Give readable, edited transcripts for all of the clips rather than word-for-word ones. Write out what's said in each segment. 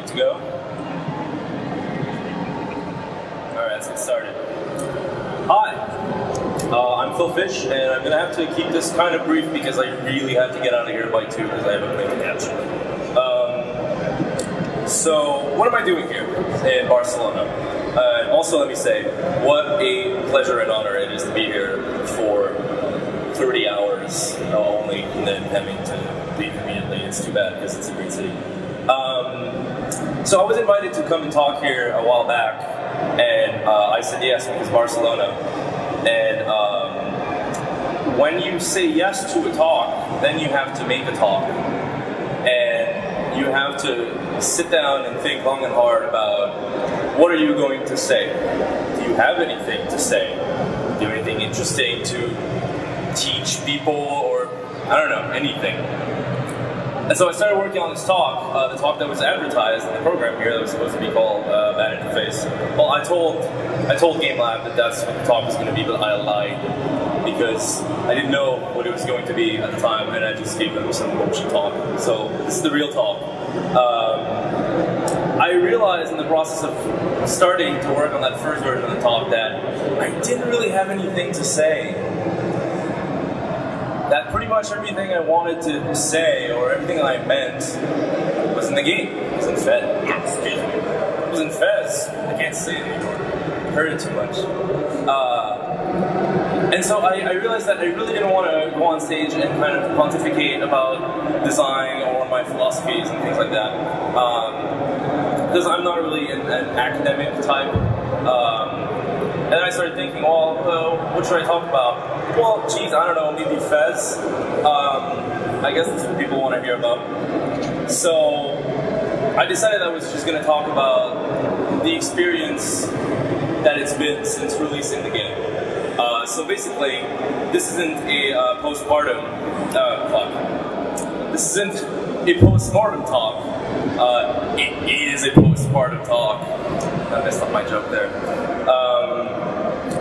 Good to go? Alright, let's get started. Hi, I'm Phil Fish, and I'm going to have to keep this kind of brief because I really have to get out of here by 2 because I have a plane to catch. So, what am I doing here in Barcelona? Also, let me say, what a pleasure and honor it is to be here for 30 hours only, and then having to leave immediately. It's too bad because it's a great city. So I was invited to come and talk here a while back, and I said yes because Barcelona. And when you say yes to a talk, then you have to make a talk. And you have to sit down and think long and hard about what are you going to say? Do you have anything to say? Do you have anything interesting to teach people, or I don't know, anything? And so I started working on this talk, the talk that was advertised in the program here that was supposed to be called Bad Interface. Well, I told Game Lab that that's what the talk was going to be, but I lied because I didn't know what it was going to be at the time, and I just gave them some bullshit talk. So this is the real talk. I realized in the process of starting to work on that first version of the talk that I didn't really have anything to say. That pretty much everything I wanted to say, or everything I meant, was in the game. It was in Fez. Excuse me. It was in Fez. I can't say it anymore. I heard it too much. And so I realized that I really didn't want to go on stage and kind of pontificate about design or my philosophies and things like that. Because I'm not really an academic type. And then I started thinking, well, what should I talk about? Well, geez, I don't know, maybe Fez. I guess that's what people want to hear about. So I decided I was just going to talk about the experience that it's been since releasing the game. So basically, this isn't a postpartum talk. This isn't a postmortem talk. It is a postpartum talk. I messed up my joke there.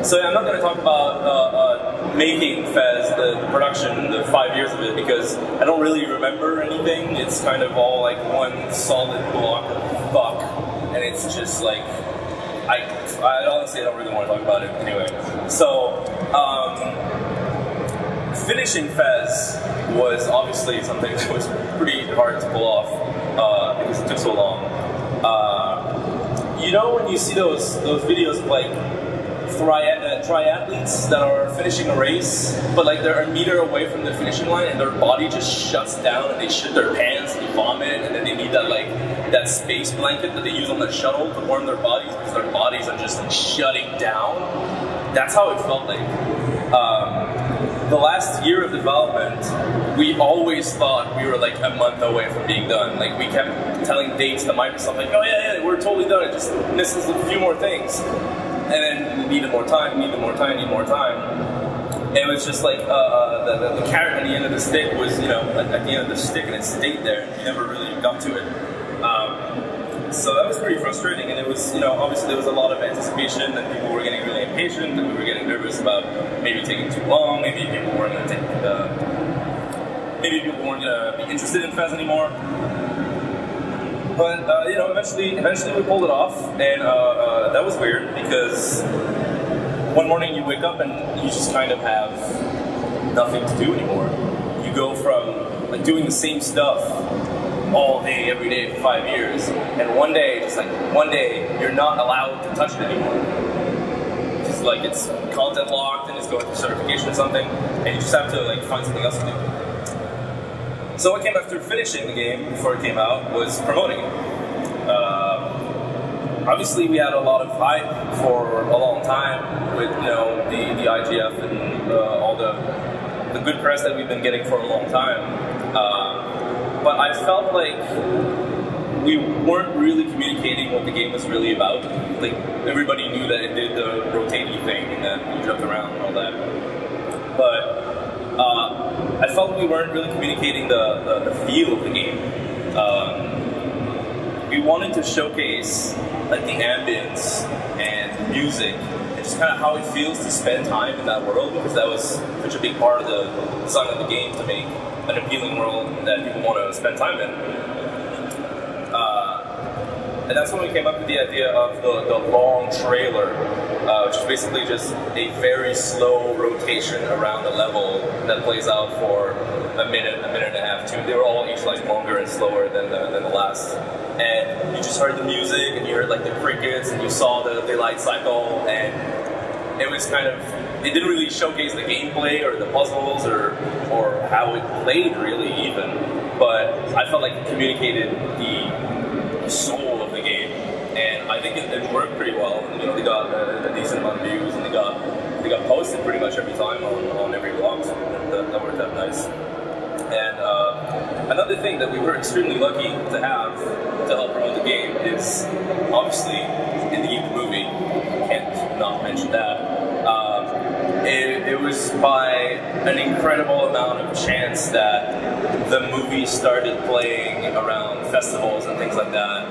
So I'm not going to talk about making Fez, the production, the 5 years of it, because I don't really remember anything. It's kind of all like one solid block of fuck, and it's just like, I honestly don't really want to talk about it anyway. So, finishing Fez was obviously something that was pretty hard to pull off because it took so long. You know when you see those videos of like triathletes that are finishing a race, but like they're a meter away from the finishing line and their body just shuts down and they shit their pants and they vomit, and then they need that like that space blanket that they use on the shuttle to warm their bodies because their bodies are just like shutting down. That's how it felt like. The last year of development, we always thought we were like a month away from being done. Like we kept telling dates to Microsoft, like, oh yeah, we're totally done. It just misses a few more things. And then we needed more time, needed more time. And it was just like the carrot at the end of the stick was, you know, at the end of the stick, and it stayed there. You never really got to it. So that was pretty frustrating, and it was, you know, obviously there was a lot of anticipation that people were getting really impatient, and we were getting nervous about maybe taking too long, maybe people weren't going to be interested in Fez anymore. But you know, eventually we pulled it off, and that was weird because one morning you wake up and you just kind of have nothing to do anymore. You go from like doing the same stuff all day, every day for 5 years, and one day you're not allowed to touch it anymore. It's like it's content locked and it's going through certification or something, and you just have to like find something else to do. So what came after finishing the game, before it came out, was promoting it. Obviously we had a lot of hype for a long time with, you know, the IGF and all the good press that we've been getting for a long time. But I felt like we weren't really communicating what the game was really about. Like, everybody knew that it did the rotating thing and that you jumped around and all that. But I felt we weren't really communicating the feel of the game. We wanted to showcase like the ambience and music and just kind of how it feels to spend time in that world, because that was such a big part of the design of the game, to make an appealing world that people want to spend time in. And that's when we came up with the idea of the long trailer, which is basically just a very slow rotation around the level that plays out for a minute and a half. They were all each like longer and slower than the last. And you just heard the music, and you heard like the crickets, and you saw the daylight cycle, and it was kind of, it didn't really showcase the gameplay or the puzzles or how it played really even, but I felt like it communicated the soul of the game, and I think it worked pretty well. You know, they got a decent amount of views, and they got posted pretty much every time on every vlog, so that worked out nice. And another thing that we were extremely lucky to have to help promote the game is obviously in the movie. Can't not mention that. It was by an incredible amount of chance that the movie started playing around festivals and things like that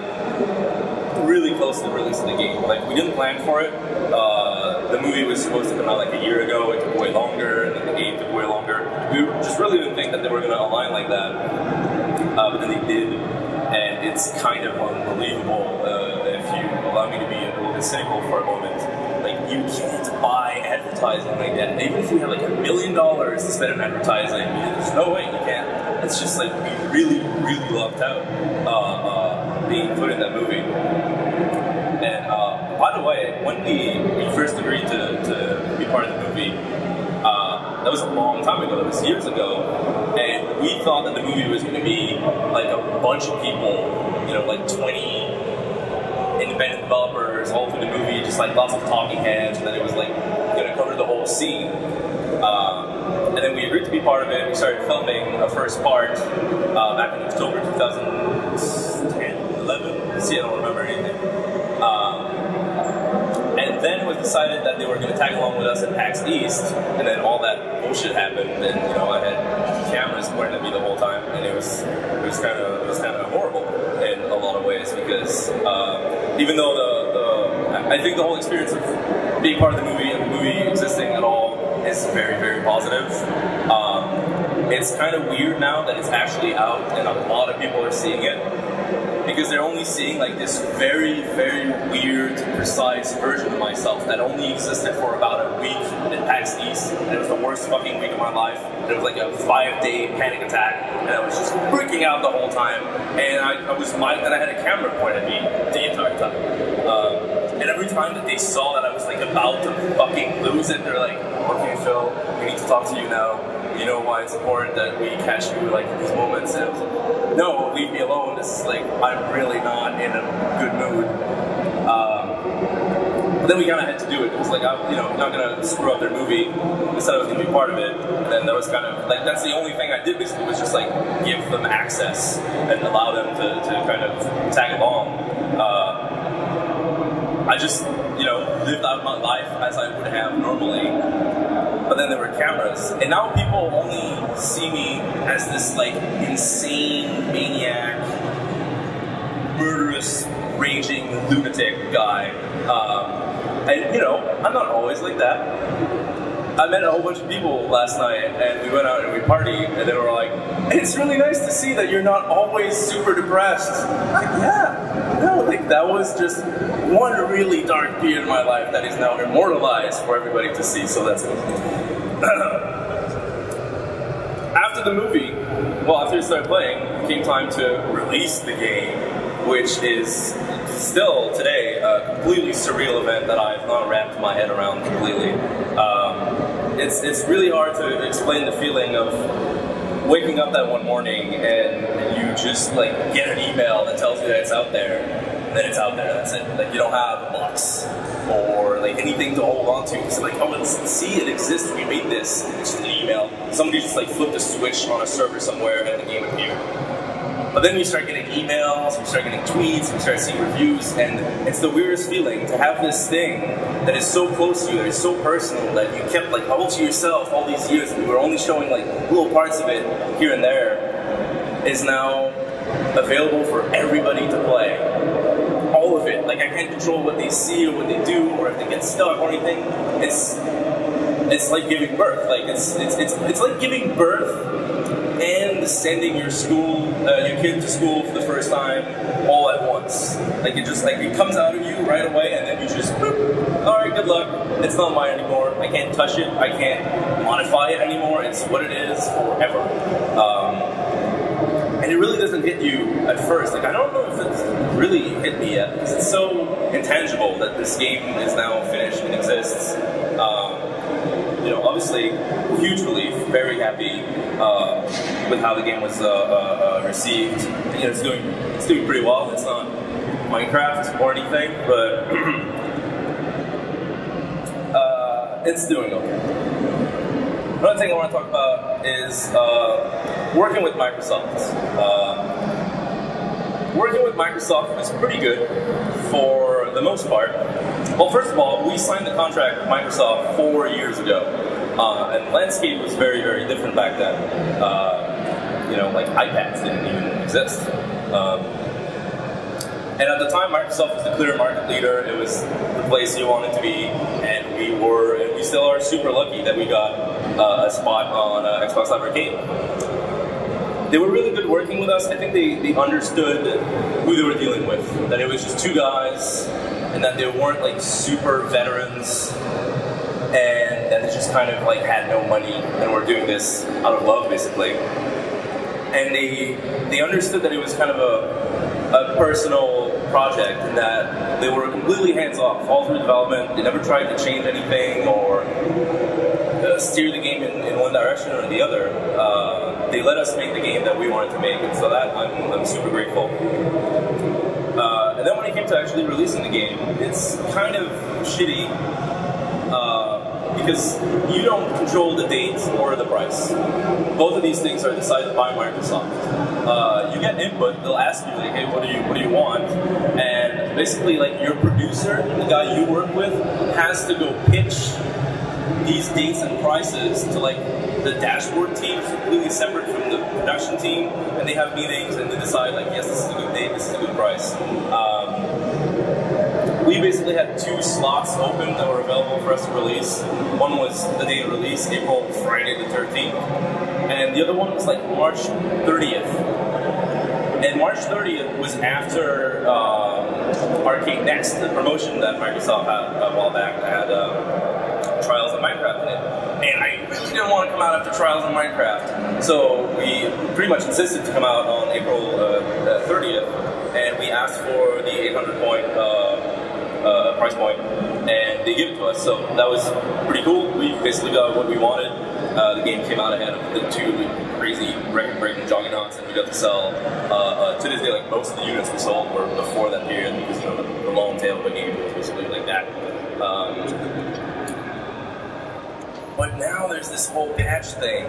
really close to the release of the game. Like, we didn't plan for it. The movie was supposed to come out like a year ago. It took way longer, and then the game took way longer. We just really didn't think that they were going to align like that, but then they did, and it's kind of unbelievable. If you allow me to be a little bit cynical for a moment, like, you can't buy advertising like that. Even if you have like $1 million to spend on advertising, there's no way you can. It's just like, we really, really lucked out being put in that movie. And by the way, when we first agreed to be part of the movie, that was a long time ago, that was years ago, and we thought that the movie was going to be like a bunch of people, you know, like 20 independent developers all through the movie, just like lots of talking heads, and then it was like going to cover the whole scene. And then we agreed to be part of it. We started filming a first part back in October 2010, 11? See, I don't remember anything. And then it was decided that they were going to tag along with us at PAX East, and then all that bullshit happened, and you know, I had cameras pointing at me the whole time, and it was kind of horrible in a lot of ways, because even though I think the whole experience of being part of the movie and the movie existing at all is very, very positive. It's kind of weird now that it's actually out and a lot of people are seeing it, because they're only seeing like this very, very weird, precise version of myself that only existed for about a week at PAX East, and it was the worst fucking week of my life. It was like a 5-day panic attack, and I was just freaking out the whole time, and I had a camera pointed at me the entire time. And every time that they saw that I was like about to fucking lose it, they're like, "Okay, Phil, we need to talk to you now. You know why it's important that we catch you like in these moments?" And I was like, "No, leave me alone. This is like, I'm really not in a good mood." But then we kind of had to do it. It was like, I'm not gonna screw up their movie. I said I was gonna be part of it, and then that was kind of like, that's the only thing I did basically, was just like give them access and allow them to kind of tag along. I just, lived out my life as I would have normally. But then there were cameras, and now people only see me as this like insane maniac, murderous, raging lunatic guy. And I'm not always like that. I met a whole bunch of people last night, and we went out and we partied, and they were like, "It's really nice to see that you're not always super depressed." I'm like, yeah, no, like that was just one really dark period in my life that is now immortalized for everybody to see, so that's good. After the movie, after it started playing, it came time to release the game, which is still today a completely surreal event that I've not wrapped my head around completely. It's really hard to explain the feeling of waking up that one morning and you just like get an email that tells you that it's out there, and then it's out there, that's it. Like, you don't have a box or like anything to hold on to. It's like, oh, let's see, it exists, we made this. It's just an email. Somebody just like flipped a switch on a server somewhere and the game appeared. But then we start getting emails, we start getting tweets, we start seeing reviews, and it's the weirdest feeling to have this thing that is so close to you, that is so personal, that you kept like all to yourself all these years, and we were only showing like little parts of it here and there, is now available for everybody to play. All of it. Like, I can't control what they see or what they do, or if they get stuck or anything. It's like giving birth. Like, it's like giving birth and sending your school your kid to school for the first time all at once. Like it comes out of you right away, and then you just, boop, all right, good luck. It's not mine anymore. I can't touch it. I can't modify it anymore. It's what it is forever. And it really doesn't hit you at first. Like, I don't know if it's really hit me yet, because it's so intangible that this game is now finished and exists. You know, obviously, huge relief, very happy with how the game was received. You know, it's doing pretty well. It's not Minecraft or anything, but it's doing okay. Another thing I want to talk about is working with Microsoft. Working with Microsoft was pretty good for the most part. Well, first of all, we signed the contract with Microsoft 4 years ago, and the landscape was very, very different back then. You know, like iPads didn't even exist. And at the time, Microsoft was the clear market leader. It was the place you wanted to be, and we were, and we still are super lucky that we got a spot on Xbox Live Arcade. They were really good working with us. I think they understood who they were dealing with, that it was just two guys, and that they weren't like super veterans, and that they just kind of like had no money and were doing this out of love, basically. And they understood that it was kind of a personal project, and that they were completely hands-off all through development. They never tried to change anything or steer the game in one direction or the other. They let us make the game that we wanted to make, and so that I'm super grateful. And then when it came to actually releasing the game, it's kind of shitty because you don't control the date or the price. Both of these things are decided by Microsoft. You get input, they'll ask you like, hey, what do you want? And basically like your producer, the guy you work with, has to go pitch these dates and prices to like the dashboard team, completely separate from the production team, and they have meetings and they decide like, yes, this is a good date, this is a good price. We basically had 2 slots open that were available for us to release. One was the day of release, Friday the 13th, and the other one was like March 30th. And March 30th was after Arcade Next, the promotion that Microsoft had a while back that had Trials of Minecraft in it. And I really didn't want to come out after Trials of Minecraft. So we pretty much insisted to come out on April 30th, and we asked for the 800 point price point, and they gave it to us. So that was pretty cool. We basically got what we wanted. The game came out ahead of the 2 crazy record-breaking juggernauts, and we got to sell, to this day, like most of the units we sold were before that period, because, you know, the long tail of the game was basically like that. But now there's this whole patch thing,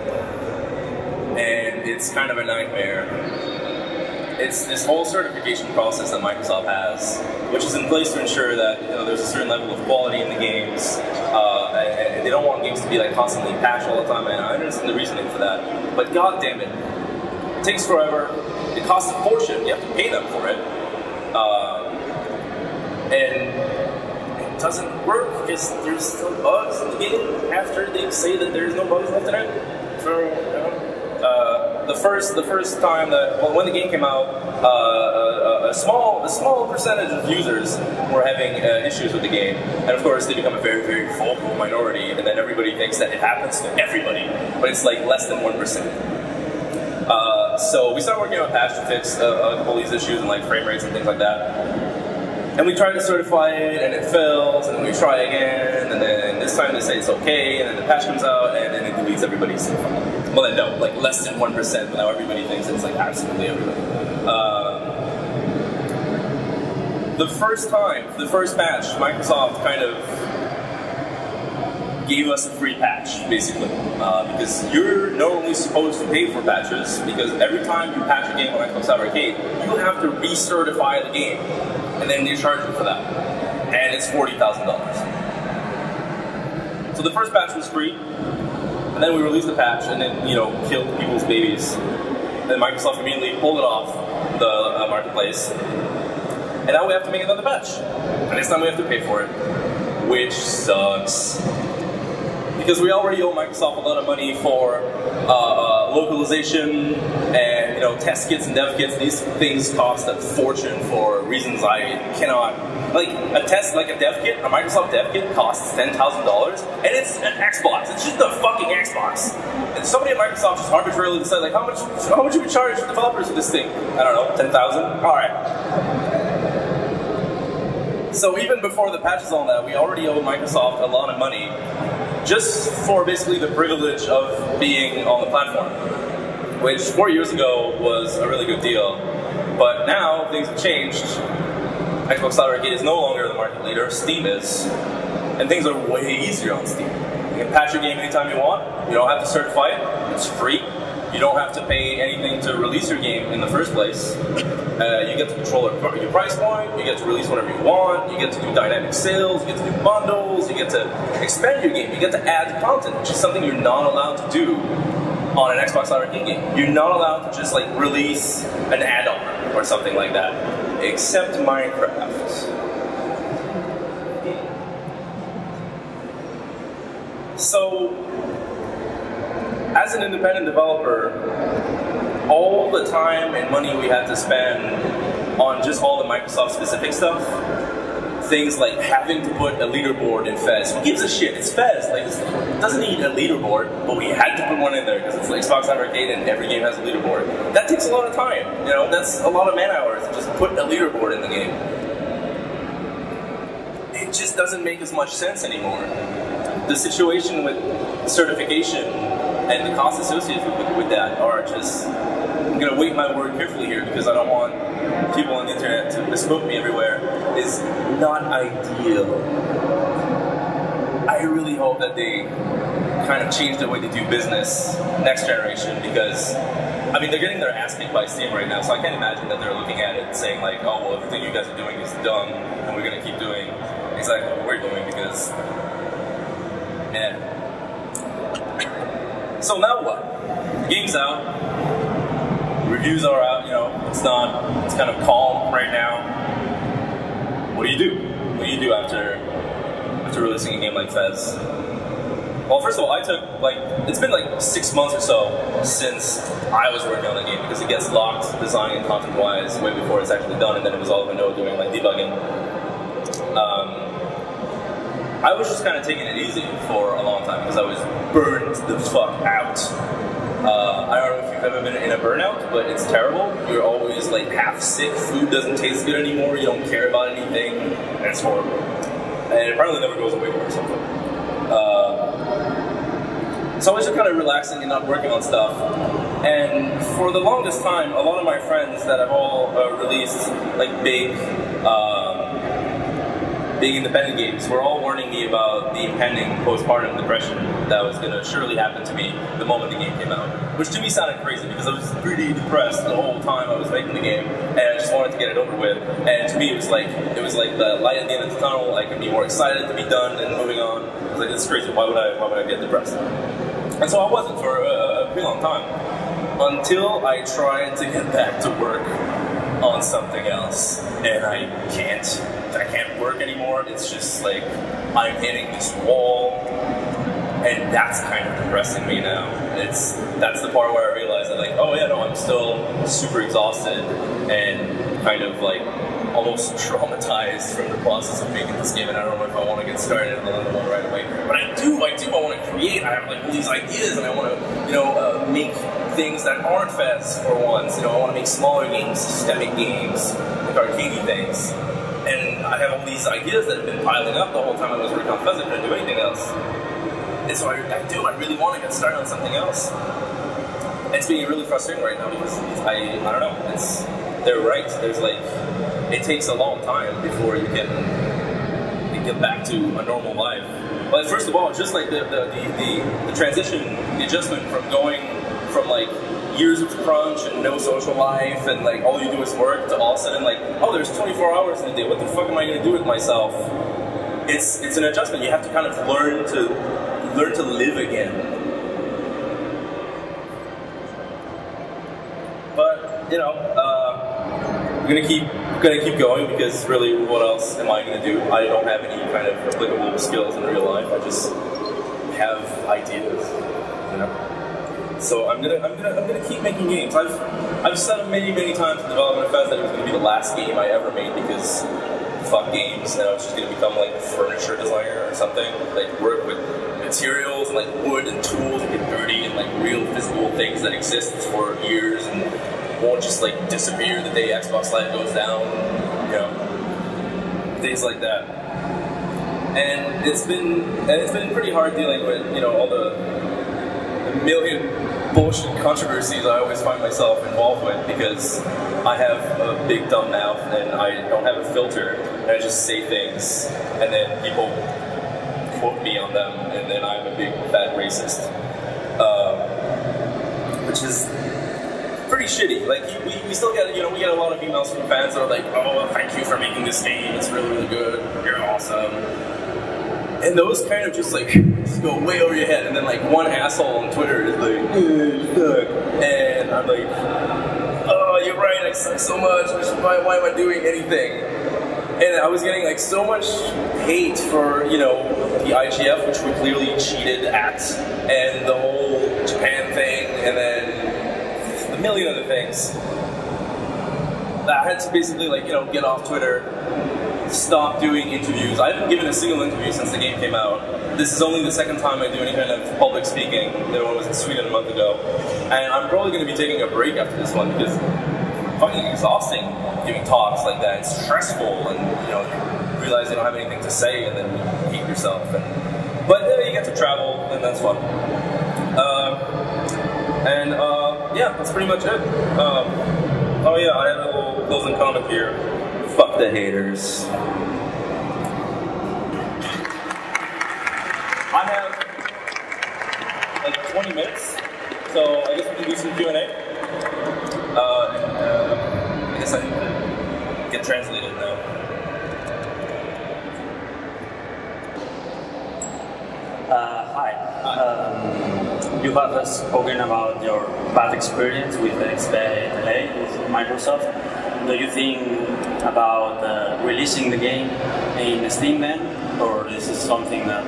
and it's kind of a nightmare. It's this whole certification process that Microsoft has, which is in place to ensure that, you know, there's a certain level of quality in the games, and they don't want games to be like constantly patched all the time, and I understand the reasoning for that. But god damn it, it takes forever, it costs a fortune, you have to pay them for it, and it doesn't work because there's still bugs in the game after they say that there's no bugs left in it. So, you know, the first time that, well, when the game came out, a small percentage of users were having issues with the game, and of course they become a very, very vocal minority, and then everybody thinks that it happens to everybody, but it's like less than 1%. So we started working on a patch to fix a couple of these issues and like frame rates and things like that. And we tried to certify it, and it fails, and then we try again, and then this time they say it's okay, and then the patch comes out, and then it deletes everybody's stuff. Well then no, like less than 1%, but now everybody thinks it's like absolutely everybody. The first patch, Microsoft kind of gave us a free patch, basically, because you're normally supposed to pay for patches, because every time you patch a game on Xbox Live Arcade, you have to recertify the game, and then they charge you for that, and it's $40,000. So the first patch was free, and then we released the patch, and then, you know, killed people's babies. Then Microsoft immediately pulled it off the marketplace, and now we have to make another patch, and this time we have to pay for it, which sucks. Because we already owe Microsoft a lot of money for localization and, you test kits and dev kits. These things cost a fortune for reasons I cannot. Like a dev kit, a Microsoft dev kit costs $10,000, and it's an Xbox. It's just a fucking Xbox. And somebody at Microsoft just arbitrarily decided, like, how much would you charge developers for this thing? I don't know, 10,000. All right. So even before the patches on that, we already owe Microsoft a lot of money just for basically the privilege of being on the platform, which 4 years ago was a really good deal. But now things have changed. Xbox Live Arcade is no longer the market leader, Steam is, and things are way easier on Steam. You can patch your game anytime you want, you don't have to certify it, it's free. You don't have to pay anything to release your game in the first place. You get to control your price point, you get to release whatever you want, you get to do dynamic sales, you get to do bundles, you get to expand your game, you get to add content, which is something you're not allowed to do on an Xbox Live Arcade game. You're not allowed to just like release an add-on or something like that, except Minecraft. So, as an independent developer, all the time and money we had to spend on just all the Microsoft specific stuff, things like having to put a leaderboard in Fez. Who gives a shit? It's Fez. Like, it doesn't need a leaderboard, but we had to put one in there because it's like Xbox Live Arcade and every game has a leaderboard. That takes a lot of time. That's a lot of man hours to just put a leaderboard in the game. It just doesn't make as much sense anymore. The situation with certification and the costs associated with that are just, I'm going to weight my word carefully here because I don't want people on the internet to misquote me everywhere, is not ideal. I really hope that they kind of change the way they do business next generation because, I mean, they're getting their ass kicked by Steam right now, so I can't imagine that they're looking at it and saying like, oh, well, everything you guys are doing is dumb and we're going to keep doing exactly what we're doing because, man. So now what? The game's out. Reviews are out, it's kind of calm right now. What do you do? What do you do after releasing a game like Fez? Well, first of all, it's been like 6 months or so since I was working on the game because it gets locked design and content-wise way before it's actually done, and then it was all Vinod doing like debugging. I was just kind of taking it easy for a long time because I was burned the fuck out. I don't know if you've ever been in a burnout, but it's terrible. You're always like half sick, food doesn't taste good anymore, you don't care about anything, and it's horrible. And it probably never goes away or something. So I was just kind of relaxing and not working on stuff. And for the longest time, a lot of my friends that have all released like big independent games were all warning me about the impending postpartum depression that was going to surely happen to me the moment the game came out. Which to me sounded crazy because I was pretty depressed the whole time I was making the game and I just wanted to get it over with. And to me it was like the light at the end of the tunnel. I could be more excited to be done and moving on. I was like, this is crazy, why would I get depressed? And so I wasn't for a pretty long time. Until I tried to get back to work on something else. And I can't work anymore. It's just like I'm hitting this wall, and that's kind of depressing me now. That's the part where I realize that like, oh yeah, no, I'm still super exhausted and kind of like almost traumatized from the process of making this game, and I don't know if I want to get started on another one right away. But I do. I want to create. I have like all these ideas, and I want to, make things that aren't Fez for once. I want to make smaller games, systemic games, like arcadey things. And I have all these ideas that have been piling up the whole time I was working on Fez. I couldn't do anything else. And so I really want to get started on something else. It's being really frustrating right now because I don't know. They're right. There's like, it takes a long time before you can get back to a normal life. But first of all, just like the transition, the adjustment from going from like years of crunch and no social life and like all you do is work to all of a sudden like, oh, there's 24 hours in a day. What the fuck am I going to do with myself? It's an adjustment. You have to kind of learn to live again. But I'm gonna keep going because really, what else am I gonna do? I don't have any kind of applicable skills in real life. I just have ideas, So I'm gonna keep making games. I've said many times in Development Fest that it was gonna be the last game I ever made because fuck games, and I was just gonna become like a furniture designer or something. Like work with materials and like wood and tools and get dirty and like real physical things that exist for years and won't just like disappear the day Xbox Live goes down. You know, things like that. And it's been pretty hard dealing with, you know, all the million bullshit controversies I always find myself involved with because I have a big dumb mouth and I don't have a filter and I just say things and then people quote me on them and then I'm a big fat racist, which is pretty shitty. Like we still get, you know, we get a lot of emails from fans that are like, oh, thank you for making this game, it's really good, you're awesome. And those kind of just go way over your head, and then like one asshole on Twitter is like, suck. And I'm like, oh, you're right, I suck so much, why am I doing anything? And I was getting like so much hate for, you know, the IGF, which we clearly cheated at, and the whole Japan thing, and then a million other things. I had to basically like, you know, get off Twitter, stop doing interviews. I haven't given a single interview since the game came out. This is only the second time I do any kind of public speaking. The one was in Sweden a month ago. And I'm probably going to be taking a break after this one because it's fucking exhausting giving talks like that. It's stressful and, you know, you realize you don't have anything to say and then you hate yourself. But you get to travel and that's fun. Yeah, that's pretty much it. Oh yeah, I had a little closing comment here. Fuck the haters. I have like 20 minutes, so I guess we can do some Q&A. I guess I need to get translated now. Hi. You have spoken about your bad experience with XBLA, with Microsoft. Do you think about releasing the game in Steam then? Or this is something that,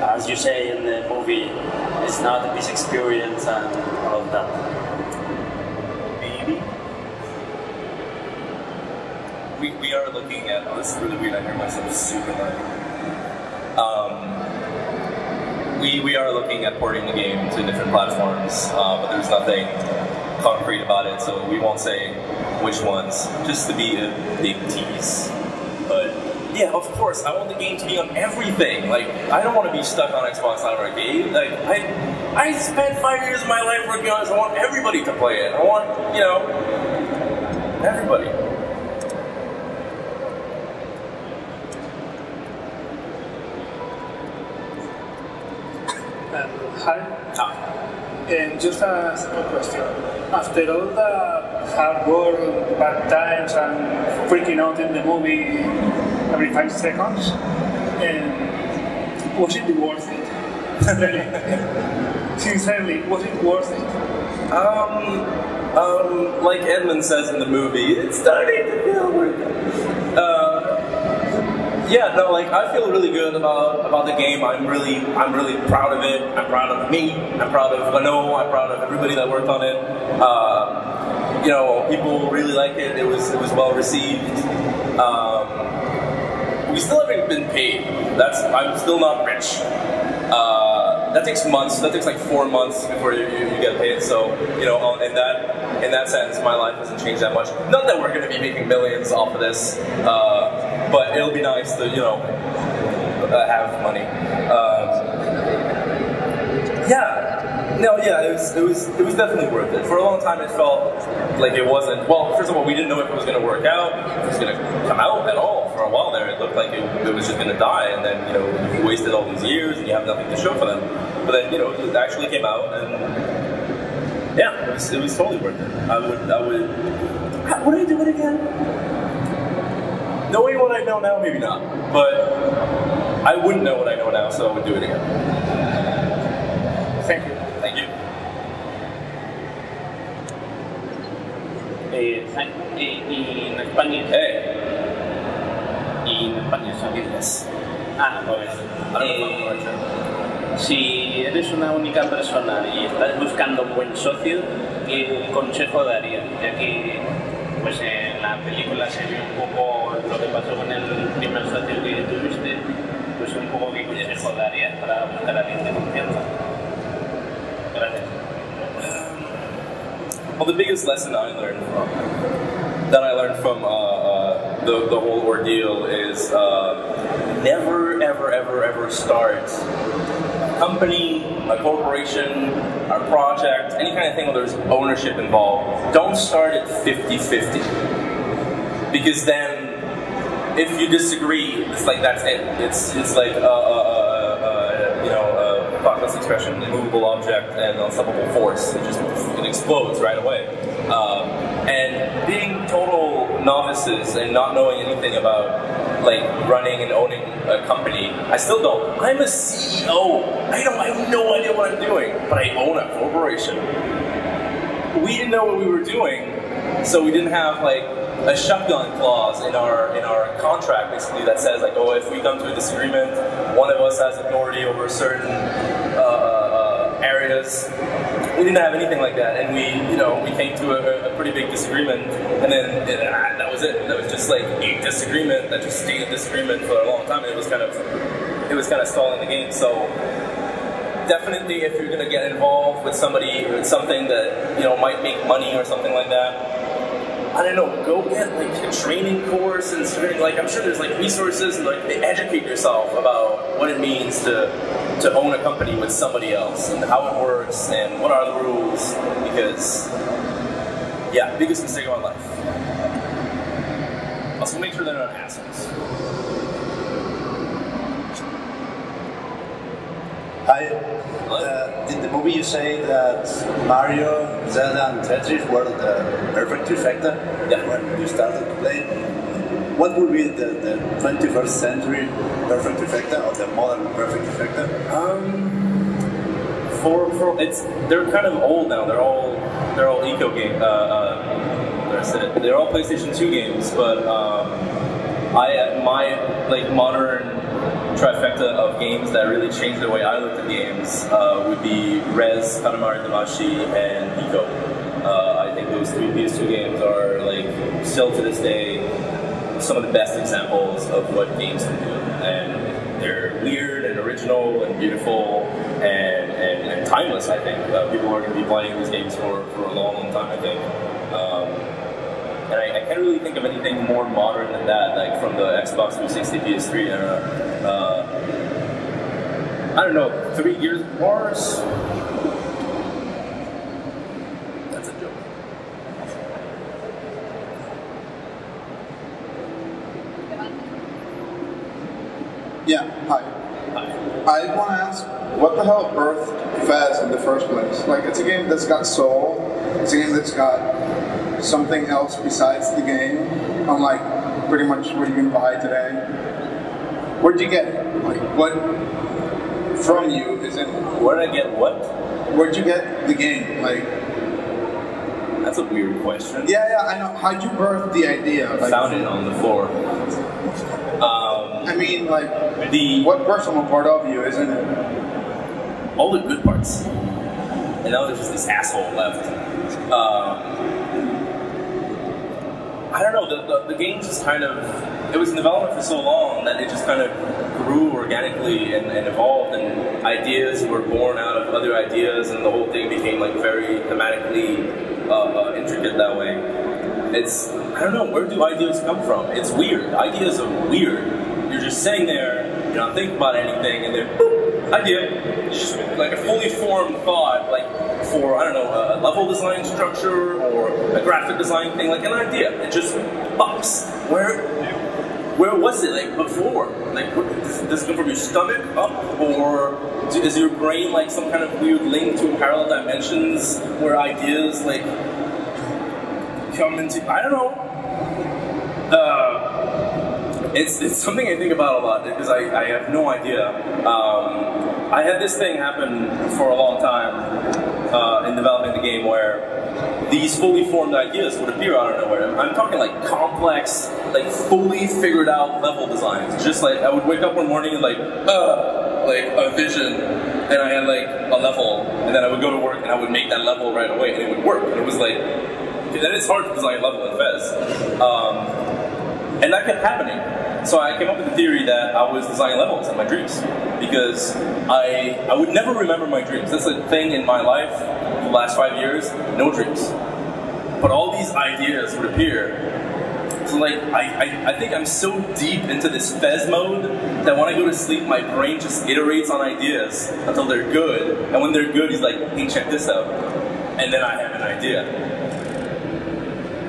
as you say in the movie, is not a peace experience and all of that? Maybe. We are looking at, oh, this is really weird, I hear myself super loud. We are looking at porting the game to different platforms, but there's nothing concrete about it, so we won't say which ones, just to be a big tease. But yeah, of course, I want the game to be on everything. Like, I don't want to be stuck on Xbox Live Arcade. Like, I spent 5 years of my life working on this. I want everybody to play it. I want, you know, everybody. Hi. Just a simple question. After all the hard work, bad times, and freaking out in the movie every 5 seconds, was it worth it? Really? Sincerely, was it worth it? Like Edmund says in the movie, it's starting to feel worth it. Yeah, no, like I feel really good about the game. I'm really proud of it. I'm proud of me. I'm proud of Leno. I'm proud of everybody that worked on it. You know, people really like it. It was well received. We still haven't been paid. I'm still not rich. That takes months. That takes like 4 months before you get paid. So, you know, in that sense, my life hasn't changed that much. Not that we're going to be making millions off of this, but it'll be nice to, you know, have money. It was definitely worth it. For a long time, it felt like it wasn't. Well, first of all, we didn't know if it was going to work out, if it was going to come out at all. For a while there, it looked like it was just going to die, and then, you know, you wasted all these years and you have nothing to show for them. But then, you know, it actually came out, and yeah, it was totally worth it. Would I do it again? Knowing what I know now, maybe not. But I wouldn't know what I know now, so I would do it again. Thank you. Thank you. En España. Hey. Y en España son Yes. pues. I don't know. Si eres una única persona y estás buscando un buen socio, ¿qué consejo darías? Ya que pues en la película se ve un poco lo que pasó con el primer socio que tuviste, pues un poco qué consejo darías para buscar a alguien de confianza. Gracias. Well, the biggest lesson I learned from the whole ordeal is never, ever, ever, ever start a company, a corporation, a project, any kind of thing where there's ownership involved. Don't start at 50-50. Because then, if you disagree, it's like that's it. It's like Faultless expression, immovable object and unstoppable force. It explodes right away. And being total novices and not knowing anything about like running and owning a company, I still don't. I'm a CEO. I have no idea what I'm doing, but I own a corporation. We didn't know what we were doing, so we didn't have like a shotgun clause in our contract basically that says like, oh, if we come to a disagreement, one of us has authority over certain areas. We didn't have anything like that, and we came to a pretty big disagreement, and then that was it. That was just like a disagreement that just stayed a disagreement for a long time, and it was kind of stalling the game. So definitely, if you're going to get involved with somebody with something that might make money or something like that, I don't know, go get like a training course and like I'm sure there's like resources and like educate yourself about what it means to own a company with somebody else and how it works and what are the rules, because yeah, biggest mistake of my life. Also make sure they're not assholes. Hi. In the movie you say that Mario, Zelda and Tetris were the perfect trifecta when you started to play. What would be the 21st century perfect trifecta or the modern perfect trifecta? They're kind of old now. They're all eco game. They're all PlayStation 2 games, but my like modern trifecta of games that really changed the way I looked at games would be Rez, Katamari Damacy, and Ico. I think those three PS2 games are like still to this day some of the best examples of what games can do, and they're weird and original and beautiful and timeless. I think people are going to be playing these games for a long, long time. I think. And I can't really think of anything more modern than that, like from the Xbox 360, PS3 era. I don't know, 3 Gears of Wars? That's a joke. Yeah, hi. I want to ask, what the hell birthed Fez in the first place? Like, it's a game that's got soul, it's a game that's got something else besides the game, unlike pretty much what you can buy today. Where'd you get it? Like, what from you is it? Where did I get what? Where'd you get the game? Like, that's a weird question. Yeah, I know. How'd you birth the idea? I found it on the floor. I mean, like, what personal part of you isn't it? All the good parts. And now there's just this asshole left. I don't know, the game just kind of, it was in development for so long that it just kind of grew organically and evolved, and ideas were born out of other ideas, and the whole thing became like very thematically intricate that way. I don't know, where do ideas come from? It's weird. Ideas are weird. You're just sitting there, you're not thinking about anything, and then boop, idea. It's just like a fully formed thought, like for, I don't know, a level design structure or a graphic design thing, like an idea. It just pops. Where was it like before? Like, does it come from your stomach up, or is your brain like some kind of weird link to parallel dimensions where ideas like come into? I don't know. It's something I think about a lot because I have no idea. I had this thing happen for a long time in developing the game where these fully formed ideas would appear out of nowhere. I'm talking like complex, like fully figured out level designs. Just like I would wake up one morning and like, like a vision, and I had like a level, and then I would go to work and I would make that level right away, and it would work. And it was like, then it's hard to design a level in Fez, and that kept happening. So I came up with the theory that I was designing levels in my dreams, because I would never remember my dreams. That's a thing in my life for the last 5 years, no dreams. But all these ideas would appear. So like, I think I'm so deep into this Fez mode that when I go to sleep, my brain just iterates on ideas until they're good. And when they're good, he's like, hey, check this out. And then I have an idea.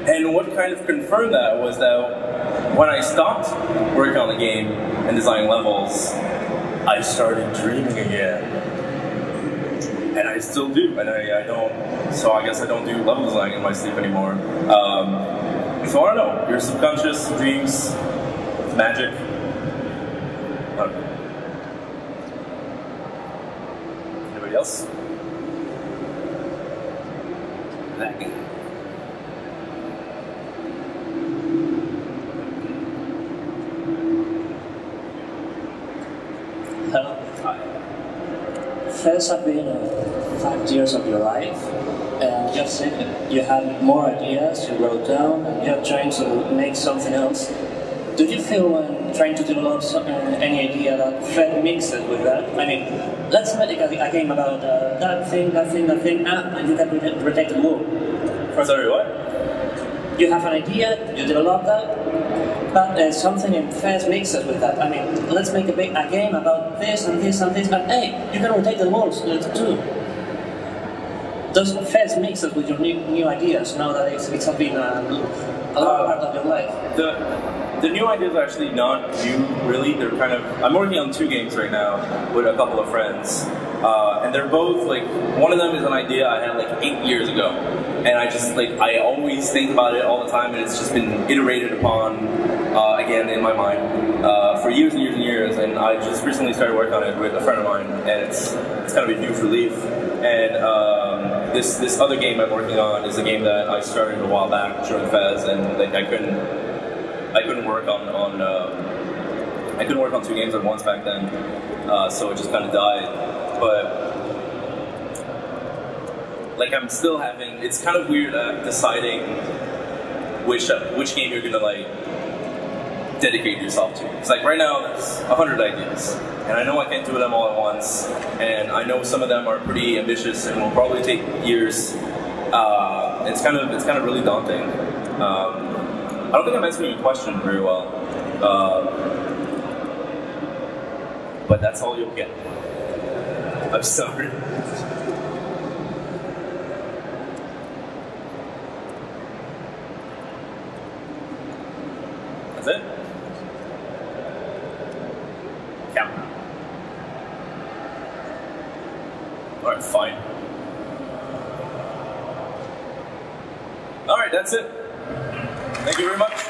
And what kind of confirmed that was that when I stopped working on the game and designing levels, I started dreaming again. And I still do, and I don't, so I guess I don't do level design in my sleep anymore. So I don't know, your subconscious, dreams, magic. I don't know. Anybody else? Lacking. Hello. Hi. Fez have been 5 years of your life, and you said you had more ideas, you wrote down, and you're trying to make something else. Do you feel when trying to develop any idea that Fez mixes with that? I mean, let's make a game about that thing, and you can protect the world. Sorry, what? You have an idea, you develop that, but something in Fez mixes with that. I mean, let's make a game about this and this and this, and hey, you can rotate the walls too. Does Fez mixes with your new ideas now that it's been a large part of your life? The new ideas are actually not new, really. They're kind of, I'm working on 2 games right now with a couple of friends. And they're both like, one of them is an idea I had like 8 years ago. And I just like, I always think about it all the time, and it's just been iterated upon again in my mind for years and years and years. And I just recently started working on it with a friend of mine, and it's kind of a huge relief. And this other game I'm working on is a game that I started a while back during Fez, and like I couldn't work on I couldn't work on 2 games at once back then, so it just kind of died. But like I'm still having, it's kind of weird deciding which game you're gonna like dedicate yourself to. It's like right now there's 100 ideas, and I know I can't do them all at once, and I know some of them are pretty ambitious and will probably take years. It's kind of really daunting. I don't think I'm answering your question very well, but that's all you'll get. I'm sorry. That's it? Count. Alright, fine. Alright, that's it. Thank you very much.